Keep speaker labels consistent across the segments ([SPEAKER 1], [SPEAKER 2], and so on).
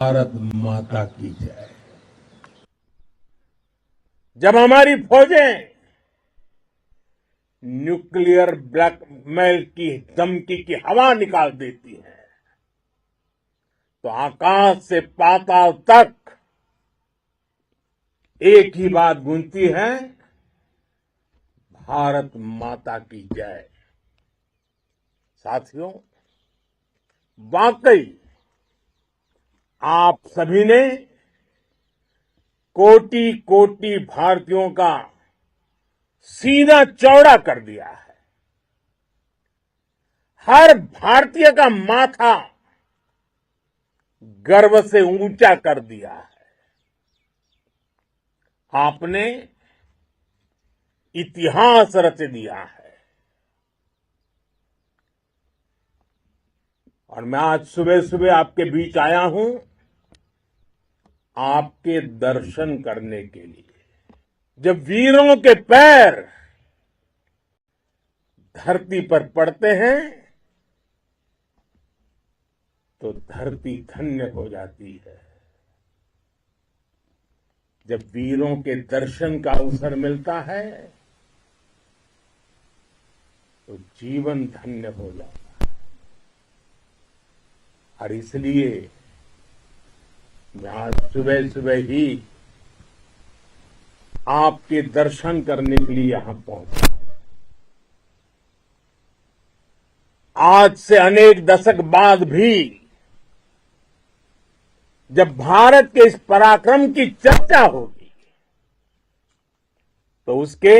[SPEAKER 1] भारत माता की जय।
[SPEAKER 2] जब हमारी फौजें न्यूक्लियर ब्लैकमेल की धमकी की हवा निकाल देती हैं, तो आकाश से पाताल तक एक ही बात गूंजती है, भारत माता की जय। साथियों, वाकई आप सभी ने कोटि कोटि भारतीयों का सीना चौड़ा कर दिया है। हर भारतीय का माथा गर्व से ऊंचा कर दिया है। आपने इतिहास रच दिया है। और मैं आज सुबह सुबह आपके बीच आया हूं आपके दर्शन करने के लिए। जब वीरों के पैर धरती पर पड़ते हैं तो धरती धन्य हो जाती है। जब वीरों के दर्शन का अवसर मिलता है तो जीवन धन्य हो जाता है। और इसलिए मैं आज सुबह सुबह ही आपके दर्शन करने के लिए यहां पहुंचा। आज से अनेक दशक बाद भी जब भारत के इस पराक्रम की चर्चा होगी तो उसके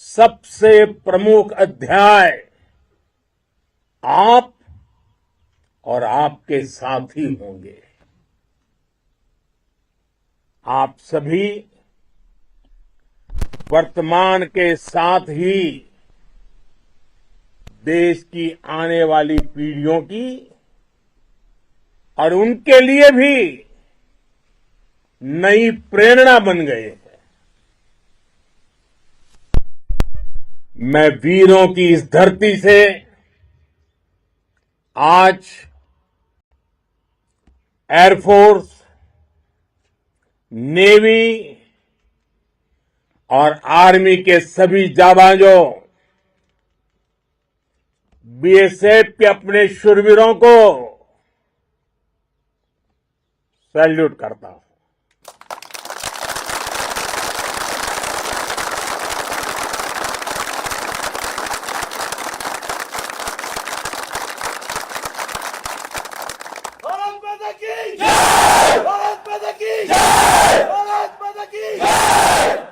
[SPEAKER 2] सबसे प्रमुख अध्याय आप और आपके साथी होंगे। आप सभी वर्तमान के साथ ही देश की आने वाली पीढ़ियों की और उनके लिए भी नई प्रेरणा बन गए हैं। मैं वीरों की इस धरती से आज एयरफोर्स, नेवी और आर्मी के सभी जाबाजों, बीएसएफ के अपने शूरवीरों को सैल्यूट करता हूं।
[SPEAKER 3] भारत माता की जय! भारत माता की जय! भारत माता की जय!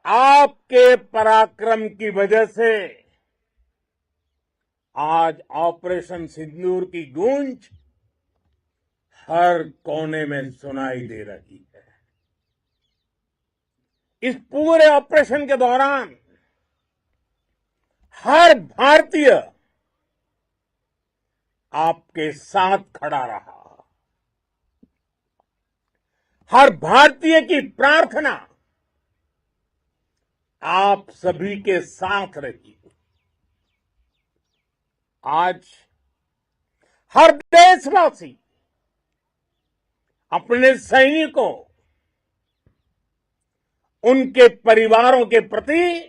[SPEAKER 2] आपके पराक्रम की वजह से आज ऑपरेशन सिंदूर की गूंज हर कोने में सुनाई दे रही है। इस पूरे ऑपरेशन के दौरान हर भारतीय आपके साथ खड़ा रहा। हर भारतीय की प्रार्थना आप सभी के साथ रही। आज हर देशवासी अपने सैनिकों, उनके परिवारों के प्रति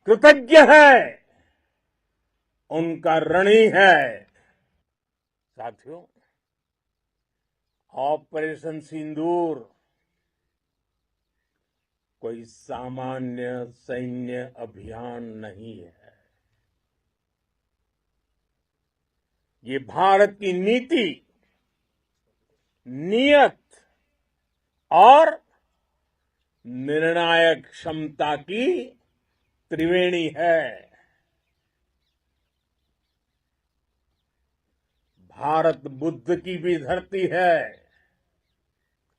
[SPEAKER 2] कृतज्ञ है, उनका ऋणी है। साथियों, ऑपरेशन सिंदूर कोई सामान्य सैन्य अभियान नहीं है। ये भारत की नीति, नियत और निर्णायक क्षमता की त्रिवेणी है। भारत बुद्ध की भी धरती है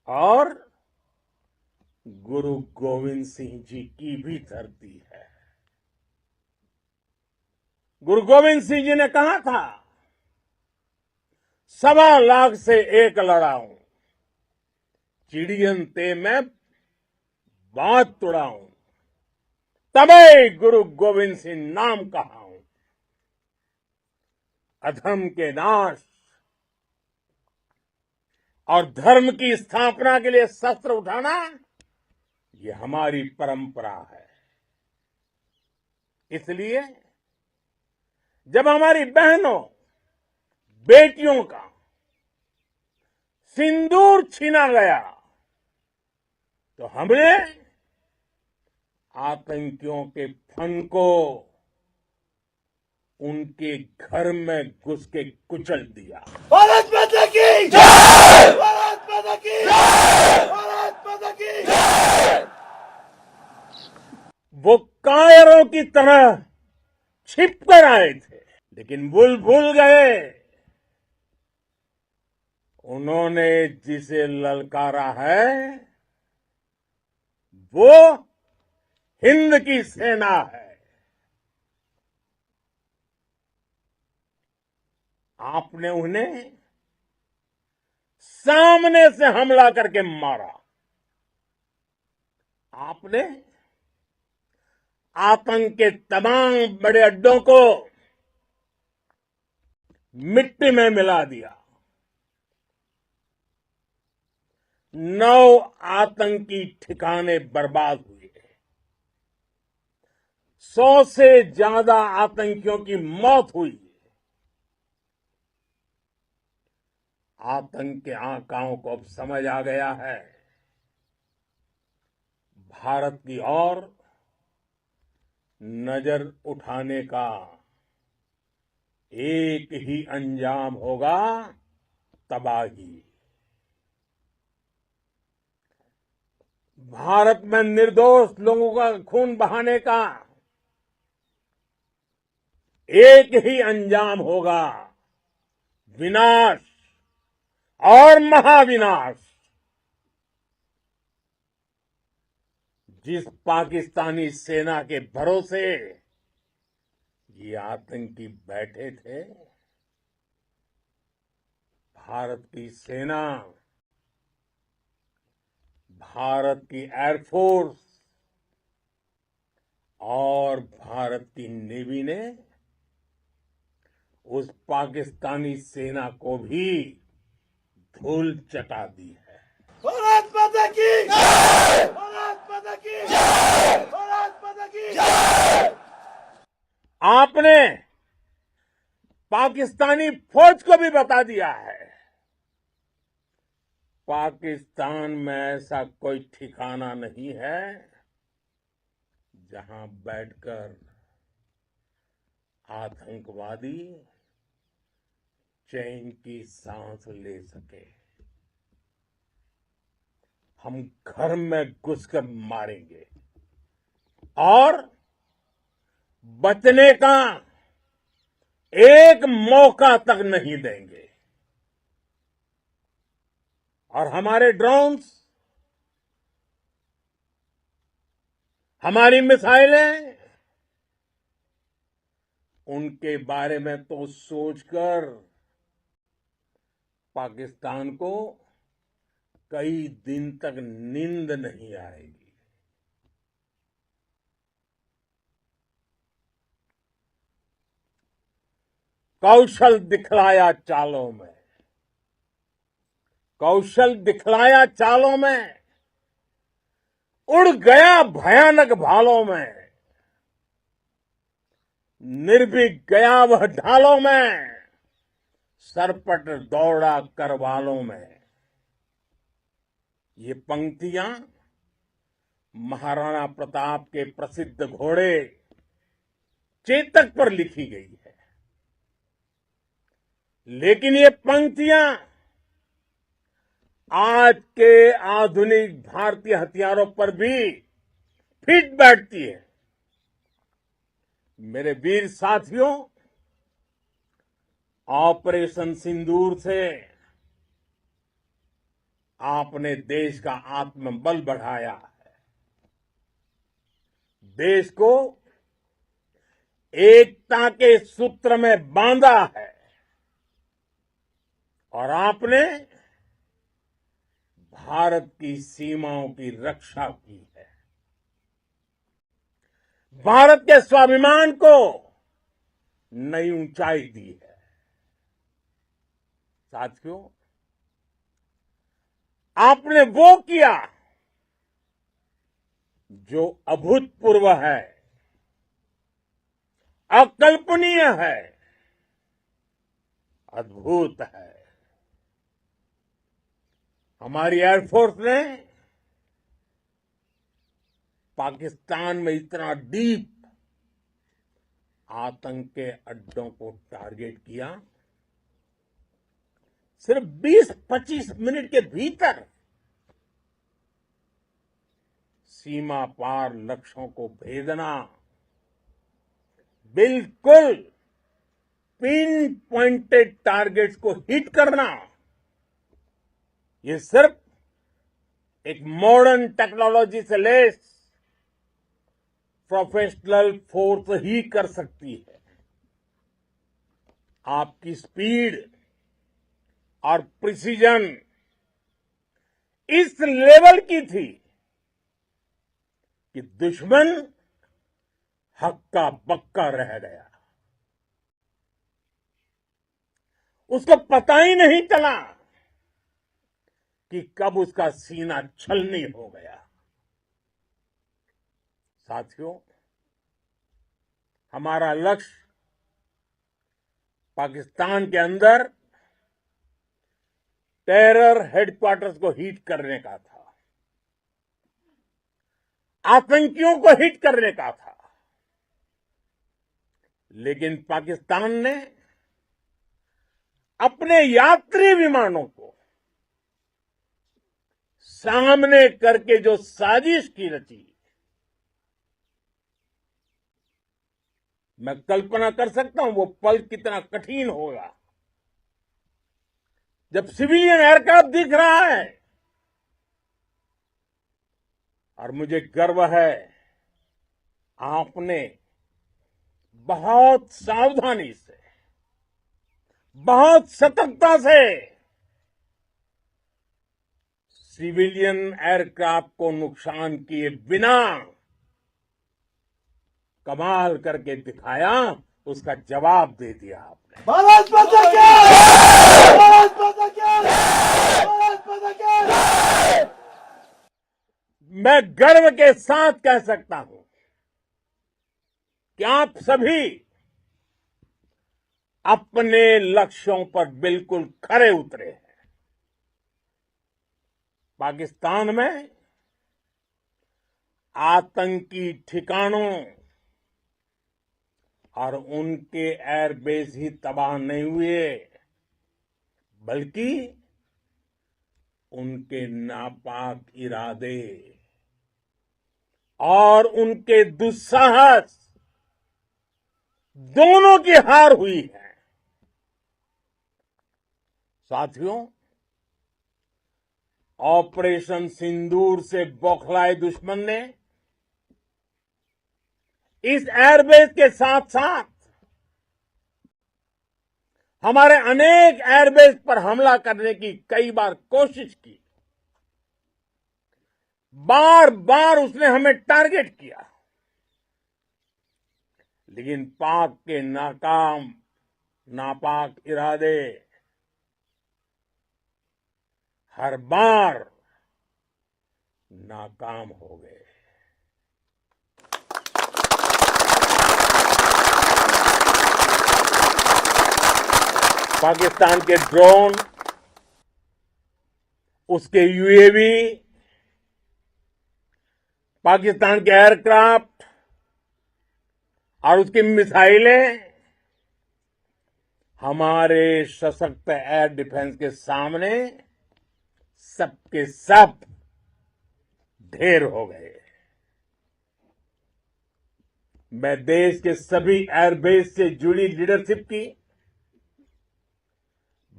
[SPEAKER 2] और गुरु गोविंद सिंह जी की भी धरती है। गुरु गोविंद सिंह जी ने कहा था, 1.25 लाख से एक लड़ाऊं, चिड़ियन ते मैं बात तुड़ाऊं, तबे गुरु गोविंद सिंह नाम कहाऊं। अधम के नाश, और धर्म की स्थापना के लिए शस्त्र उठाना, ये हमारी परंपरा है। इसलिए जब हमारी बहनों, बेटियों का सिंदूर छीना गया, तो हमने आतंकियों के फन को उनके घर में घुस के कुचल दिया।
[SPEAKER 3] भारत माता की जय! भारत माता की जय! भारत माता की जय!
[SPEAKER 2] वो कायरों की तरह छिप कर आए थे, लेकिन भूल गए उन्होंने जिसे ललकारा है वो हिंद की सेना है। आपने उन्हें सामने से हमला करके मारा। आपने आतंक के तमाम बड़े अड्डों को मिट्टी में मिला दिया। 9 आतंकी ठिकाने बर्बाद हुए। 100 से ज्यादा आतंकियों की मौत हुई। आतंक के आकाओं को अब समझ आ गया है, भारत की ओर नजर उठाने का एक ही अंजाम होगा, तबाही। भारत में निर्दोष लोगों का खून बहाने का एक ही अंजाम होगा, विनाश और महाविनाश। जिस पाकिस्तानी सेना के भरोसे ये आतंकी बैठे थे, भारत की सेना, भारत की एयरफोर्स और भारत की नेवी ने उस पाकिस्तानी सेना को भी धूल चटा दी है।
[SPEAKER 3] भारत माता की जय! भारत माता की जय! भारत माता की जय!
[SPEAKER 2] आपने पाकिस्तानी फौज को भी बता दिया है, पाकिस्तान में ऐसा कोई ठिकाना नहीं है जहां बैठकर आतंकवादी चैन की सांस ले सके। हम घर में घुसकर मारेंगे और बचने का एक मौका तक नहीं देंगे। और हमारे ड्रोन्स, हमारी मिसाइलें, उनके बारे में तो सोचकर पाकिस्तान को कई दिन तक नींद नहीं आएगी। कौशल दिखलाया चालों में, कौशल दिखलाया चालों में, उड़ गया भयानक भालों में, निर्भीक गया वह ढालों में, सरपट दौड़ा करवालों में। ये पंक्तियां महाराणा प्रताप के प्रसिद्ध घोड़े चेतक पर लिखी गई है, लेकिन ये पंक्तियां आज के आधुनिक भारतीय हथियारों पर भी फिट बैठती है। मेरे वीर साथियों, ऑपरेशन सिंदूर से आपने देश का आत्मबल बढ़ाया है, देश को एकता के सूत्र में बांधा है और आपने भारत की सीमाओं की रक्षा की है। भारत के स्वाभिमान को नई ऊंचाई दी है। साथियों, आपने वो किया जो अभूतपूर्व है, अकल्पनीय है, अद्भुत है। हमारी एयरफोर्स ने पाकिस्तान में इतना डीप आतंक के अड्डों को टारगेट किया, सिर्फ 20-25 मिनट के भीतर सीमा पार लक्ष्यों को भेदना, बिल्कुल पिन पॉइंटेड टारगेट्स को हिट करना, ये सिर्फ एक मॉडर्न टेक्नोलॉजी से लेस प्रोफेशनल फोर्स ही कर सकती है। आपकी स्पीड और प्रिसीजन इस लेवल की थी कि दुश्मन हक्का बक्का रह गया। उसको पता ही नहीं चला कि कब उसका सीना छलनी हो गया। साथियों, हमारा लक्ष्य पाकिस्तान के अंदर टेरर हेडक्वार्टर्स को हिट करने का था, आतंकियों को हिट करने का था। लेकिन पाकिस्तान ने अपने यात्री विमानों को सामने करके जो साजिश की रची, मैं कल्पना कर सकता हूं वो पल कितना कठिन होगा जब सिविलियन एयरक्राफ्ट दिख रहा है। और मुझे गर्व है, आपने बहुत सावधानी से, बहुत सतर्कता से सिविलियन एयरक्राफ्ट को नुकसान किए बिना कमाल करके दिखाया, उसका जवाब दे दिया आपने।
[SPEAKER 3] भारत माता की! भारत माता की! भारत माता की!
[SPEAKER 2] मैं गर्व के साथ कह सकता हूं कि आप सभी अपने लक्ष्यों पर बिल्कुल खरे उतरे हैं। पाकिस्तान में आतंकी ठिकानों और उनके एयरबेस ही तबाह नहीं हुए, बल्कि उनके नापाक इरादे और उनके दुस्साहस दोनों की हार हुई है। साथियों, ऑपरेशन सिंदूर से बौखलाए दुश्मन ने इस एयरबेस के साथ साथ हमारे अनेक एयरबेस पर हमला करने की कई बार कोशिश की। बार बार उसने हमें टारगेट किया, लेकिन पाक के नापाक इरादे हर बार नाकाम हो गए। पाकिस्तान के ड्रोन, उसके यूएवी, पाकिस्तान के एयरक्राफ्ट और उसकी मिसाइलें हमारे सशक्त एयर डिफेंस के सामने सबके सब ढेर हो गए। मैं देश के सभी एयरबेस से जुड़ी लीडरशिप की,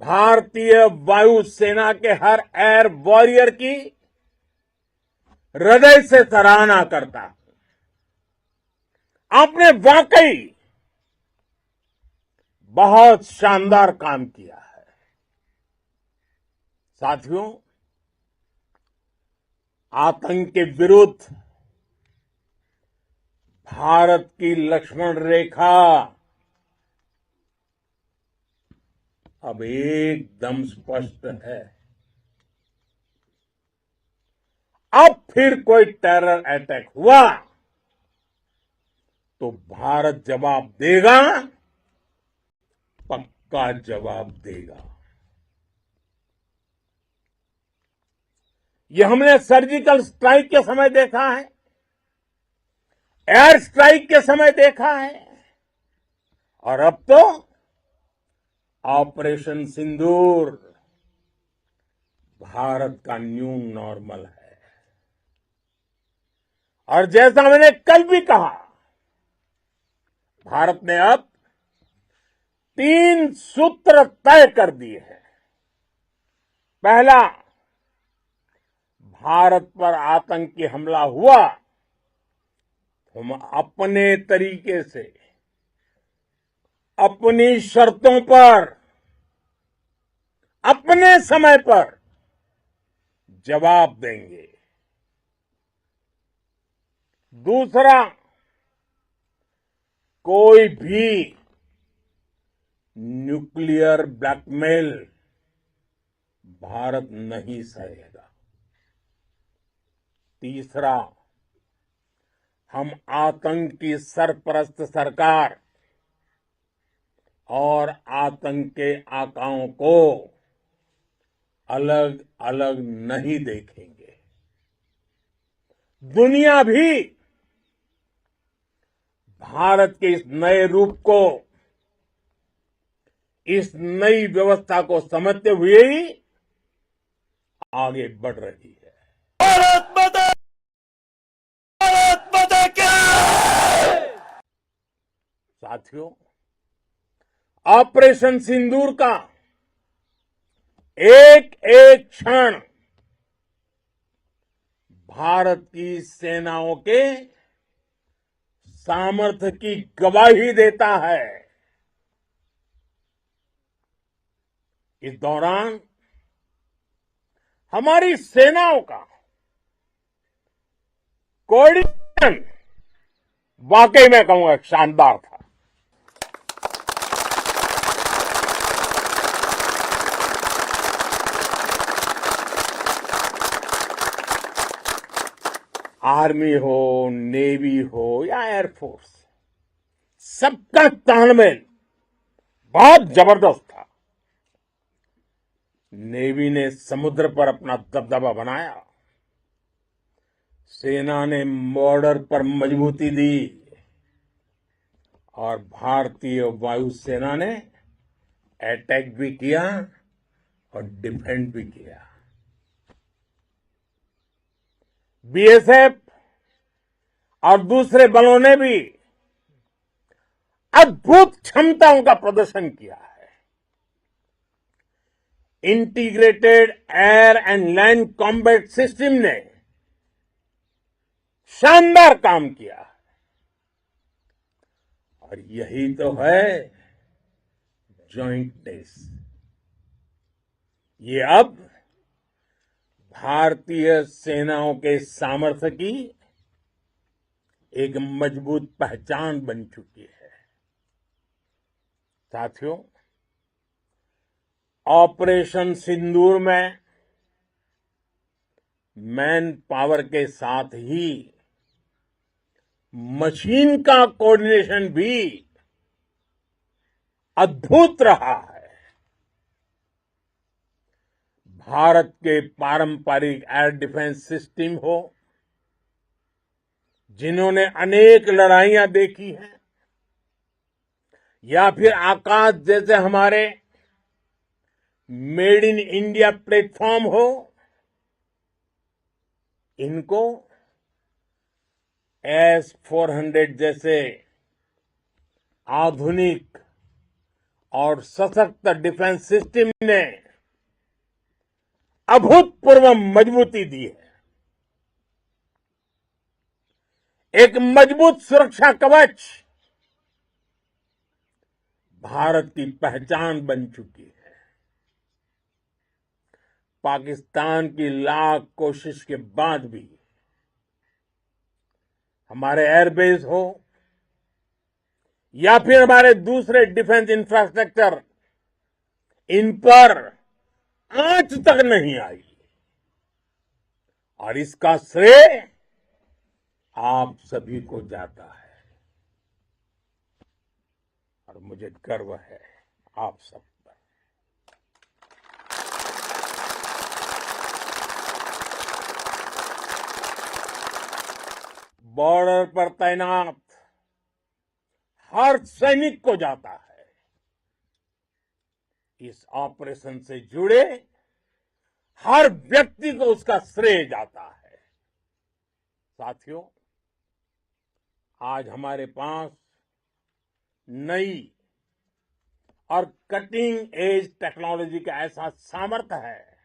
[SPEAKER 2] भारतीय वायुसेना के हर एयर वॉरियर की हृदय से सराहना करता हूं। आपने वाकई बहुत शानदार काम किया है। साथियों, आतंक के विरुद्ध भारत की लक्ष्मण रेखा अब एकदम स्पष्ट है। अब फिर कोई टेरर अटैक हुआ तो भारत जवाब देगा, पक्का जवाब देगा। ये हमने सर्जिकल स्ट्राइक के समय देखा है, एयर स्ट्राइक के समय देखा है, और अब तो ऑपरेशन सिंदूर भारत का न्यू नॉर्मल है। और जैसा मैंने कल भी कहा, भारत ने अब 3 सूत्र तय कर दिए हैं। पहला, भारत पर आतंकी हमला हुआ, हम अपने तरीके से, अपनी शर्तों पर, अपने समय पर जवाब देंगे। दूसरा, कोई भी न्यूक्लियर ब्लैकमेल भारत नहीं सहेगा। तीसरा, हम आतंक की सरपरस्त सरकार और आतंक के आकाओं को अलग अलग नहीं देखेंगे। दुनिया भी भारत के इस नए रूप को, इस नई व्यवस्था को समझते हुए ही आगे बढ़ रही है।
[SPEAKER 3] भारत माता की।
[SPEAKER 2] साथियों, ऑपरेशन सिंदूर का एक एक क्षण भारत की सेनाओं के सामर्थ्य की गवाही देता है। इस दौरान हमारी सेनाओं का कोऑर्डिनेशन वाकई में कहूंगा शानदार था। आर्मी हो, नेवी हो या एयरफोर्स, सबका तालमेल बहुत जबरदस्त था। नेवी ने समुद्र पर अपना दबदबा बनाया, सेना ने बॉर्डर पर मजबूती दी और भारतीय वायुसेना ने अटैक भी किया और डिफेंड भी किया। बीएसएफ और दूसरे बलों ने भी अद्भुत क्षमताओं का प्रदर्शन किया है। Integrated air and land combat system ने शानदार काम किया है। और यही तो है जॉइंटनेस। ये अब भारतीय सेनाओं के सामर्थ्य की एक मजबूत पहचान बन चुकी है। साथियों, ऑपरेशन सिंदूर में मैन पावर के साथ ही मशीन का कोऑर्डिनेशन भी अद्भुत रहा है। भारत के पारंपरिक एयर डिफेंस सिस्टम हो, जिन्होंने अनेक लड़ाइयां देखी हैं, या फिर आकाश जैसे हमारे मेड इन इंडिया प्लेटफॉर्म हो, इनको S-400 जैसे आधुनिक और सशक्त डिफेंस सिस्टम ने अभूतपूर्व मजबूती दी है। एक मजबूत सुरक्षा कवच भारत की पहचान बन चुकी है। पाकिस्तान की लाख कोशिश के बाद भी हमारे एयरबेस हो या फिर हमारे दूसरे डिफेंस इंफ्रास्ट्रक्चर, इन पर आंच तक नहीं आई। और इसका श्रेय आप सभी को जाता है और मुझे गर्व है आप सब पर। बॉर्डर पर तैनात हर सैनिक को जाता है। इस ऑपरेशन से जुड़े हर व्यक्ति को उसका श्रेय जाता है। साथियों, आज हमारे पास नई और कटिंग एज टेक्नोलॉजी का ऐसा सामर्थ्य है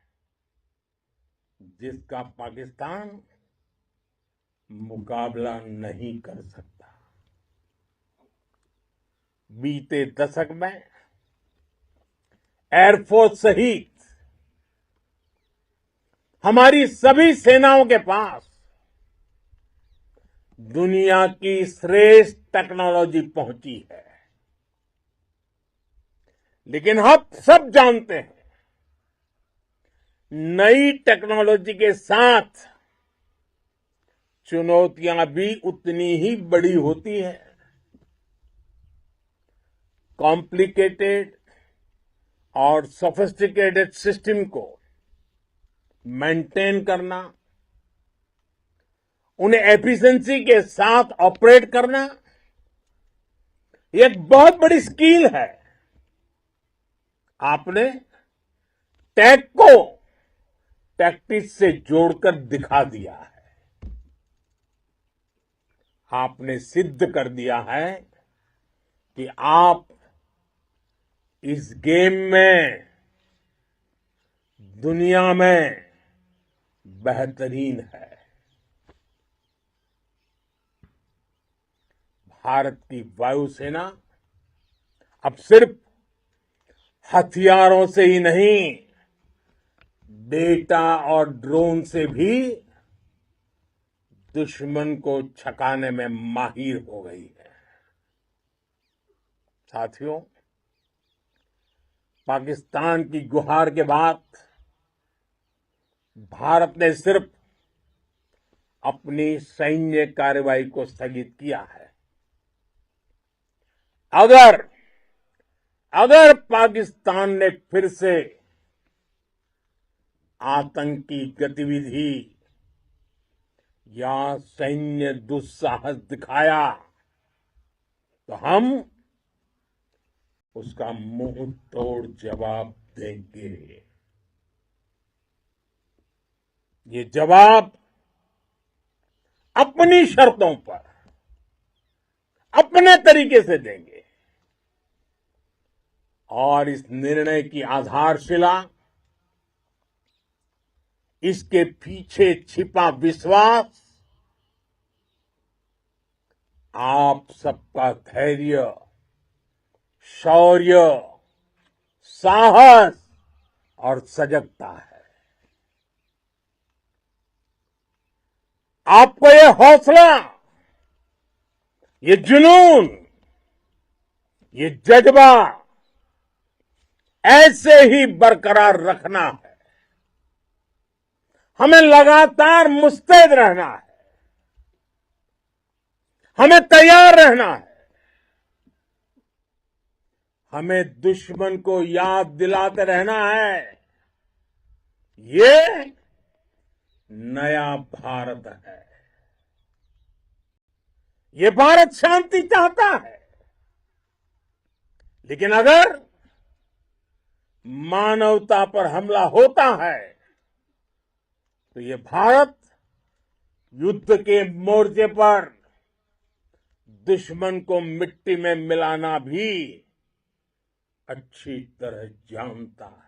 [SPEAKER 2] जिसका पाकिस्तान मुकाबला नहीं कर सकता। बीते दशक में एयरफोर्स सहित हमारी सभी सेनाओं के पास दुनिया की श्रेष्ठ टेक्नोलॉजी पहुंची है। लेकिन हम सब जानते हैं, नई टेक्नोलॉजी के साथ चुनौतियां भी उतनी ही बड़ी होती हैं। कॉम्प्लिकेटेड और सोफिस्टिकेटेड सिस्टम को मेंटेन करना, उन्हें एफिशिएंसी के साथ ऑपरेट करना, ये एक बहुत बड़ी स्किल है। आपने टैक को टैक्टिक्स से जोड़कर दिखा दिया है। आपने सिद्ध कर दिया है कि आप इस गेम में दुनिया में बेहतरीन है। भारत की वायुसेना अब सिर्फ हथियारों से ही नहीं, डेटा और ड्रोन से भी दुश्मन को छकाने में माहिर हो गई है। साथियों, पाकिस्तान की गुहार के बाद भारत ने सिर्फ अपनी सैन्य कार्रवाई को स्थगित किया है। अगर पाकिस्तान ने फिर से आतंकी गतिविधि या सैन्य दुस्साहस दिखाया तो हम उसका मुंह तोड़ जवाब देंगे। ये जवाब अपनी शर्तों पर, अपने तरीके से देंगे। और इस निर्णय की आधारशिला, इसके पीछे छिपा विश्वास आप सबका धैर्य, शौर्य, साहस और सजगता है। आपको ये हौसला, ये जुनून, ये जज्बा ऐसे ही बरकरार रखना है। हमें लगातार मुस्तैद रहना है, हमें तैयार रहना है। हमें दुश्मन को याद दिलाते रहना है, ये नया भारत है। ये भारत शांति चाहता है, लेकिन अगर मानवता पर हमला होता है तो ये भारत युद्ध के मोर्चे पर दुश्मन को मिट्टी में मिलाना भी अच्छी तरह जानता है।